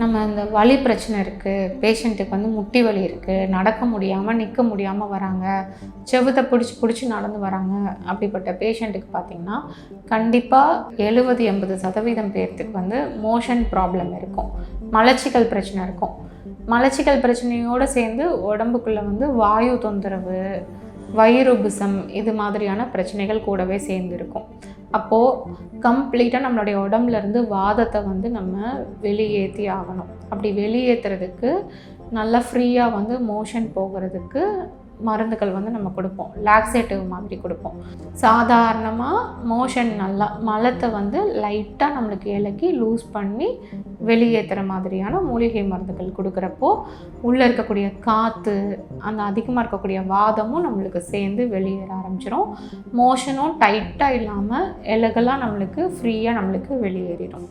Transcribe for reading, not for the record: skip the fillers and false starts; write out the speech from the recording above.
நம்ம இந்த வலி பிரச்சனை இருக்குது, பேஷண்ட்டுக்கு வந்து முட்டி வலி இருக்குது, நடக்க முடியாமல் நிற்க முடியாமல் வராங்க, செவுத்தை பிடிச்சி நடந்து வராங்க. அப்படிப்பட்ட பேஷண்ட்டுக்கு பார்த்திங்கன்னா கண்டிப்பாக 70-80% பேர்த்துக்கு வந்து மோஷன் ப்ராப்ளம் இருக்கும், மலச்சிக்கல் பிரச்சனை இருக்கும். மலச்சிக்கல் பிரச்சனையோடு சேர்ந்து உடம்புக்குள்ளே வந்து வாயு தொந்தரவு, வயிறு உபுசம், இது மாதிரியான பிரச்சனைகள் கூடவே சேர்ந்துருக்கும். அப்போது கம்ப்ளீட்டாக நம்மளுடைய உடம்புலேருந்து வாதத்தை வந்து நம்ம வெளியேற்றி ஆகணும். அப்படி வெளியேற்றுறதுக்கு நல்லா ஃப்ரீயாக வந்து மோஷன் போகிறதுக்கு மருந்துகள் வந்து நம்ம கொடுப்போம், லாக்ஸேட்டிவ் மாதிரி கொடுப்போம். சாதாரணமாக மோஷன் நல்லா மலத்தை வந்து லைட்டாக நம்மளுக்கு இலக்கி லூஸ் பண்ணி வெளியேற்றுற மாதிரியான மூலிகை மருந்துகள் கொடுக்குறப்போ உள்ளே இருக்கக்கூடிய காற்று, அந்த அதிகமாக இருக்கக்கூடிய வாதமும் நம்மளுக்கு சேர்ந்து வெளியேற ஆரம்பிச்சிடும். மோஷனும் டைட்டாக இல்லாமல் எலகெல்லாம் நம்மளுக்கு ஃப்ரீயாக நம்மளுக்கு வெளியேறிடும்.